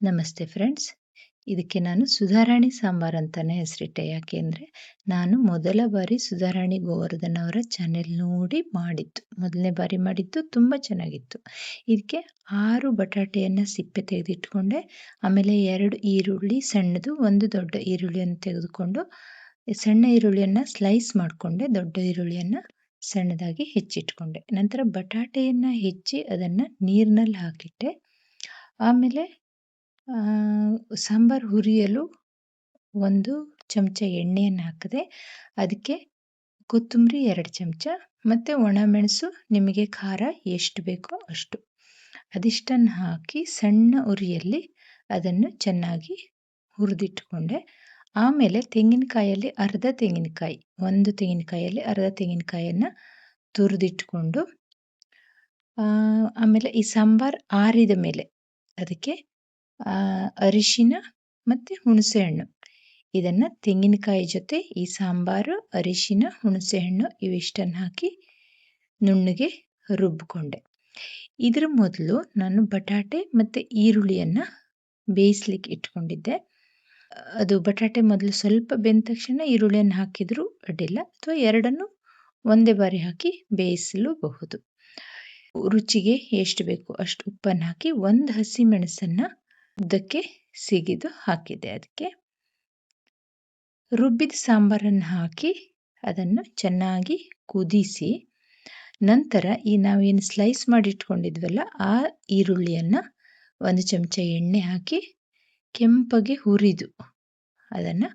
ನಮಸ್ತೆ ಫ್ರೆಂಡ್ಸ್. ಇದಕ್ಕೆ ನಾನು ಸುಧಾರಾಣಿ ಸಾಂಬಾರ್ ಅಂತಾನೆ ಹೆಸರಿಟ್ಟೆ. ಯಾಕೆ ಅಂದರೆ ನಾನು ಮೊದಲ ಬಾರಿ ಸುಧಾರಾಣಿ ಗೋವರ್ಧನ್ ಅವರ ಚಾನೆಲ್ ನೋಡಿ ಮಾಡಿದ್ದು. ಮೊದಲನೇ ಬಾರಿ ಮಾಡಿದ್ದು ತುಂಬ ಚೆನ್ನಾಗಿತ್ತು. ಇದಕ್ಕೆ 6 ಬಟಾಟೆಯನ್ನು ಸಿಪ್ಪೆ ತೆಗೆದಿಟ್ಕೊಂಡೆ. ಆಮೇಲೆ 2 ಈರುಳ್ಳಿ ಸಣ್ಣದು, 1 ದೊಡ್ಡ ಈರುಳ್ಳಿಯನ್ನು ತೆಗೆದುಕೊಂಡು ಸಣ್ಣ ಈರುಳ್ಳಿಯನ್ನು ಸ್ಲೈಸ್ ಮಾಡಿಕೊಂಡೆ, ದೊಡ್ಡ ಈರುಳ್ಳಿಯನ್ನು ಸಣ್ಣದಾಗಿ ಹೆಚ್ಚಿಟ್ಕೊಂಡೆ. ನಂತರ ಬಟಾಟೆಯನ್ನು ಹೆಚ್ಚಿ ಅದನ್ನು ನೀರಿನಲ್ಲಿ ಹಾಕಿಟ್ಟೆ. ಆಮೇಲೆ ಸಾಂಬಾರ್ ಹುರಿಯಲು 1 ಚಮಚ ಎಣ್ಣೆಯನ್ನು ಹಾಕಿದೆ. ಅದಕ್ಕೆ ಕೊತ್ತಂಬರಿ 2 ಚಮಚ ಮತ್ತು ಒಣಮೆಣಸು ನಿಮಗೆ ಖಾರ ಎಷ್ಟು ಬೇಕೋ ಅಷ್ಟು, ಅದಿಷ್ಟನ್ನು ಹಾಕಿ ಸಣ್ಣ ಉರಿಯಲ್ಲಿ ಅದನ್ನು ಚೆನ್ನಾಗಿ ಹುರಿದಿಟ್ಕೊಂಡೆ. ಆಮೇಲೆ ತೆಂಗಿನಕಾಯಲ್ಲಿ ಅರ್ಧ ತೆಂಗಿನಕಾಯಿ, 1 ತೆಂಗಿನಕಾಯಲ್ಲಿ ಅರ್ಧ ತೆಂಗಿನಕಾಯನ್ನು ತುರಿದಿಟ್ಕೊಂಡು, ಆಮೇಲೆ ಈ ಸಾಂಬಾರು ಆರಿದ ಮೇಲೆ ಅದಕ್ಕೆ ಅರಿಶಿನ ಮತ್ತು ಹುಣಸೆಹಣ್ಣು, ಇದನ್ನು ತೆಂಗಿನಕಾಯಿ ಜೊತೆ ಈ ಸಾಂಬಾರು, ಅರಿಶಿನ, ಹುಣಸೆಹಣ್ಣು ಇವಿಷ್ಟನ್ನು ಹಾಕಿ ನುಣ್ಣಗೆ ರುಬ್ಬಿಕೊಂಡೆ. ಇದರ ಮೊದಲು ನಾನು ಬಟಾಟೆ ಮತ್ತು ಈರುಳ್ಳಿಯನ್ನು ಬೇಯಿಸ್ಲಿಕ್ಕೆ ಇಟ್ಕೊಂಡಿದ್ದೆ. ಅದು ಬಟಾಟೆ ಮೊದಲು ಸ್ವಲ್ಪ ಬೆಂದ ತಕ್ಷಣ ಈರುಳ್ಳಿಯನ್ನು ಹಾಕಿದರೂ ಅಡ್ಡಿಲ್ಲ, ಅಥವಾ ಎರಡನ್ನು ಒಂದೇ ಬಾರಿ ಹಾಕಿ ಬೇಯಿಸಲೂಬಹುದು. ರುಚಿಗೆ ಎಷ್ಟು ಬೇಕು ಅಷ್ಟು ಉಪ್ಪನ್ನು ಹಾಕಿ 1 ಹಸಿ ಮೆಣಸನ್ನು ಉದ್ದಕ್ಕೆ ಸಿಗಿದು ಹಾಕಿದೆ. ಅದಕ್ಕೆ ರುಬ್ಬಿದ ಸಾಂಬಾರನ್ನು ಹಾಕಿ ಅದನ್ನು ಚೆನ್ನಾಗಿ ಕುದಿಸಿ, ನಂತರ ಈ ನಾವೇನು ಸ್ಲೈಸ್ ಮಾಡಿ ಇಟ್ಕೊಂಡಿದ್ವಲ್ಲ ಆ ಈರುಳ್ಳಿಯನ್ನು 1 ಚಮಚ ಎಣ್ಣೆ ಹಾಕಿ ಕೆಂಪಗೆ ಹುರಿದು, ಅದನ್ನು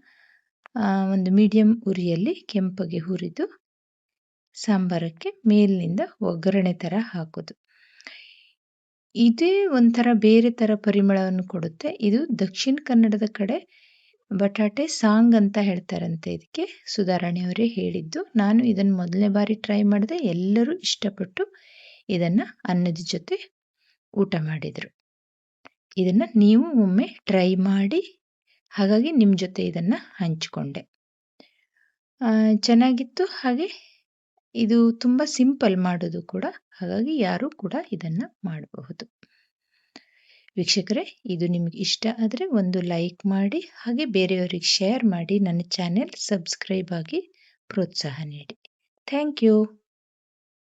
ಒಂದು ಮೀಡಿಯಂ ಉರಿಯಲ್ಲಿ ಕೆಂಪಗೆ ಹುರಿದು ಸಾಂಬಾರಕ್ಕೆ ಮೇಲಿನಿಂದ ಒಗ್ಗರಣೆ ಥರ ಹಾಕೋದು. ಇದೇ ಒಂಥರ ಬೇರೆ ಥರ ಪರಿಮಳವನ್ನು ಕೊಡುತ್ತೆ. ಇದು ದಕ್ಷಿಣ ಕನ್ನಡದ ಕಡೆ ಬಟಾಟೆ ಸಾಂಗ್ ಅಂತ ಹೇಳ್ತಾರಂತೆ. ಇದಕ್ಕೆ ಸುಧಾರಾಣಿಯವರೇ ಹೇಳಿದ್ದು. ನಾನು ಇದನ್ನು ಮೊದಲನೇ ಬಾರಿ ಟ್ರೈ ಮಾಡಿದೆ. ಎಲ್ಲರೂ ಇಷ್ಟಪಟ್ಟು ಇದನ್ನು ಅನ್ನದ ಜೊತೆ ಊಟ ಮಾಡಿದರು. ಇದನ್ನು ನೀವು ಒಮ್ಮೆ ಟ್ರೈ ಮಾಡಿ, ಹಾಗಾಗಿ ನಿಮ್ಮ ಜೊತೆ ಇದನ್ನು ಹಂಚಿಕೊಂಡೆ. ಚೆನ್ನಾಗಿತ್ತು. ಹಾಗೆ ಇದು ತುಂಬ ಸಿಂಪಲ್ ಮಾಡೋದು ಕೂಡ, ಹಾಗಾಗಿ ಯಾರೂ ಕೂಡ ಇದನ್ನು ಮಾಡಬಹುದು. ವೀಕ್ಷಕರೇ, ಇದು ನಿಮಗೆ ಇಷ್ಟ ಆದರೆ ಒಂದು ಲೈಕ್ ಮಾಡಿ, ಹಾಗೆ ಬೇರೆಯವರಿಗೆ ಶೇರ್ ಮಾಡಿ, ನನ್ನ ಚಾನೆಲ್ ಸಬ್ಸ್ಕ್ರೈಬ್ ಆಗಿ ಪ್ರೋತ್ಸಾಹ ನೀಡಿ. Thank you.